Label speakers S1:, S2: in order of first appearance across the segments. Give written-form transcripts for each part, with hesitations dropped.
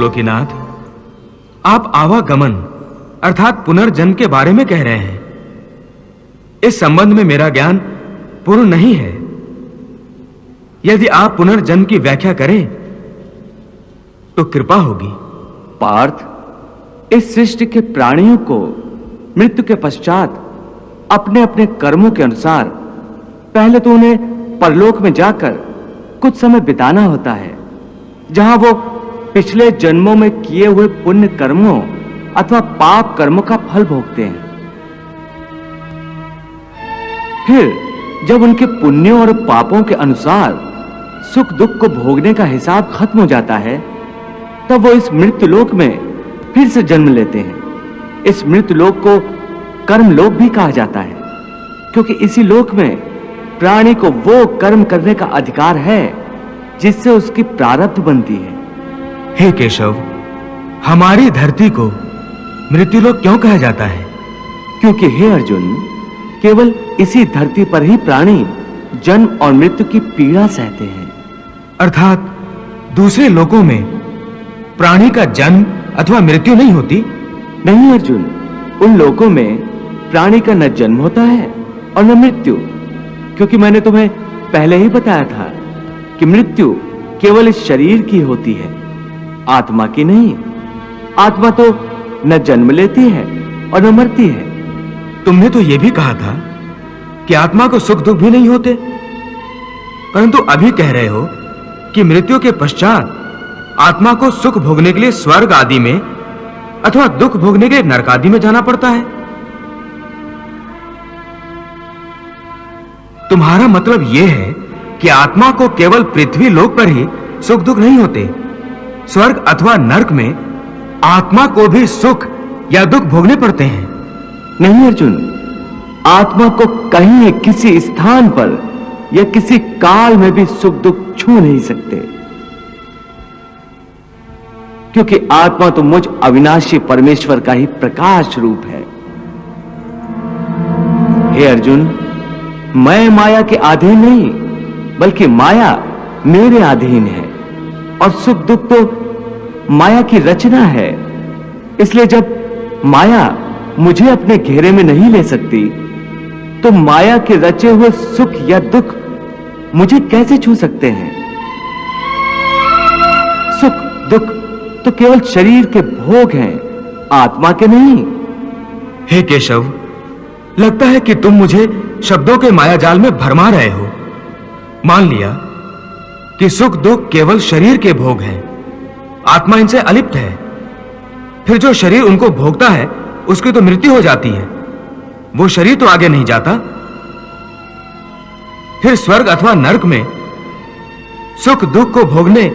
S1: लोकीनाथ, आप आवागमन अर्थात पुनर्जन्म के बारे में कह रहे हैं। इस संबंध में मेरा ज्ञान पूर्ण नहीं है। यदि आप पुनर्जन्म की व्याख्या करें तो कृपा होगी।
S2: पार्थ, इस सृष्टि के प्राणियों को मृत्यु के पश्चात अपने अपने कर्मों के अनुसार पहले तो उन्हें परलोक में जाकर कुछ समय बिताना होता है, जहां वो पिछले जन्मों में किए हुए पुण्य कर्मों अथवा पाप कर्मों का फल भोगते हैं। फिर जब उनके पुण्यों और पापों के अनुसार सुख दुख को भोगने का हिसाब खत्म हो जाता है, तब वो इस मृत्यु लोक में फिर से जन्म लेते हैं। इस मृत्यु लोक को कर्म लोक भी कहा जाता है, क्योंकि इसी लोक में प्राणी को वो कर्म करने का अधिकार है जिससे उसकी प्रारब्ध बनती है।
S1: हे केशव, हमारी धरती को मृत्युलोक क्यों कहा जाता है?
S2: क्योंकि हे अर्जुन, केवल इसी धरती पर ही प्राणी जन्म और मृत्यु की पीड़ा सहते हैं।
S1: अर्थात दूसरे लोकों में प्राणी का जन्म अथवा मृत्यु नहीं होती?
S2: नहीं अर्जुन, उन लोकों में प्राणी का न जन्म होता है और न मृत्यु, क्योंकि मैंने तुम्हें पहले ही बताया था कि मृत्यु केवल इस शरीर की होती है, आत्मा की नहीं। आत्मा तो न जन्म लेती है और न मरती है।
S1: तुमने तो यह भी कहा था कि आत्मा को सुख दुख भी नहीं होते, परंतु अभी कह रहे हो कि मृत्यु के पश्चात आत्मा को सुख भोगने के लिए स्वर्ग आदि में अथवा दुख भोगने के लिए नरक आदि में जाना पड़ता है। तुम्हारा मतलब यह है कि आत्मा को केवल पृथ्वी लोक पर ही सुख दुख नहीं होते, स्वर्ग अथवा नरक में आत्मा को भी सुख या दुख भोगने पड़ते हैं?
S2: नहीं अर्जुन, आत्मा को कहीं किसी स्थान पर या किसी काल में भी सुख दुख छू नहीं सकते, क्योंकि आत्मा तो मुझ अविनाशी परमेश्वर का ही प्रकाश रूप है। हे अर्जुन, मैं माया के अधीन नहीं, बल्कि माया मेरे अधीन है, और सुख दुख तो माया की रचना है। इसलिए जब माया मुझे अपने घेरे में नहीं ले सकती, तो माया के रचे हुए सुख या दुख मुझे कैसे छू सकते हैं? सुख दुख तो केवल शरीर के भोग हैं, आत्मा के नहीं।
S1: हे केशव, लगता है कि तुम मुझे शब्दों के मायाजाल में भरमा रहे हो। मान लिया कि सुख दुख केवल शरीर के भोग हैं, आत्मा इनसे अलिप्त है। फिर जो शरीर उनको भोगता है उसकी तो मृत्यु हो जाती है, वो शरीर तो आगे नहीं जाता। फिर स्वर्ग अथवा नरक में सुख दुख को भोगने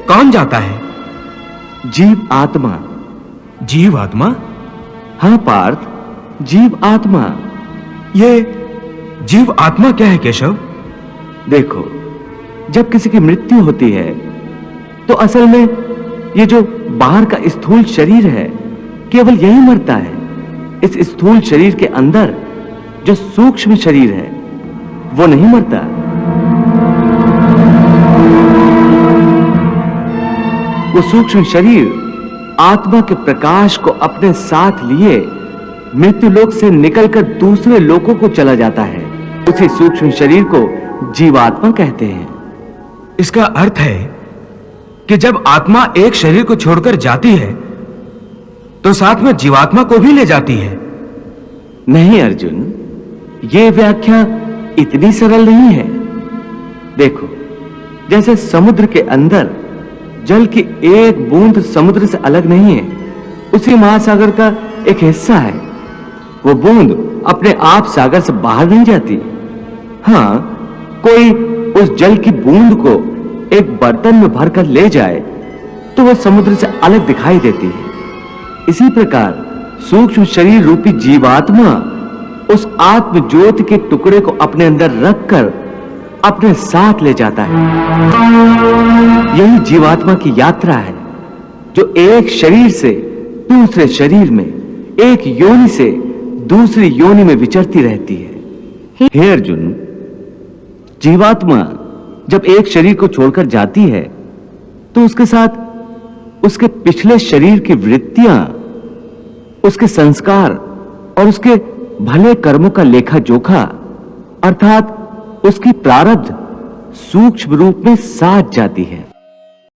S1: कौन जाता है?
S2: जीव आत्मा।
S1: जीव आत्मा?
S2: हां पार्थ, जीव आत्मा।
S1: ये जीव आत्मा क्या है केशव?
S2: देखो, जब किसी की मृत्यु होती है तो असल में ये जो बाहर का स्थूल शरीर है केवल यही मरता है। इस स्थूल शरीर के अंदर जो सूक्ष्म शरीर है वो नहीं मरता। वो सूक्ष्म शरीर आत्मा के प्रकाश को अपने साथ लिए मृत्यु लोक से निकलकर दूसरे लोकों को चला जाता है। उसी सूक्ष्म शरीर को जीवात्मा कहते हैं।
S1: इसका अर्थ है कि जब आत्मा एक शरीर को छोड़कर जाती है तो साथ में जीवात्मा को भी ले जाती है।
S2: नहीं अर्जुन, यह व्याख्या इतनी सरल नहीं है। देखो, जैसे समुद्र के अंदर जल की एक बूंद समुद्र से अलग नहीं है, उसी महासागर का एक हिस्सा है। वो बूंद अपने आप सागर से बाहर नहीं जाती। हां, कोई उस जल की बूंद को एक बर्तन में भरकर ले जाए तो वह समुद्र से अलग दिखाई देती है। इसी प्रकार सूक्ष्म शरीर रूपी जीवात्मा उस आत्म ज्योति के टुकड़े को अपने अंदर रखकर अपने साथ ले जाता है। यही जीवात्मा की यात्रा है, जो एक शरीर से दूसरे शरीर में, एक योनि से दूसरी योनि में विचरती रहती है। हे अर्जुन, जीवात्मा जब एक शरीर को छोड़कर जाती है तो उसके साथ उसके पिछले शरीर की वृत्तियां, उसके संस्कार और उसके भले कर्मों का लेखा जोखा अर्थात उसकी प्रारब्ध सूक्ष्म रूप में साज जाती है।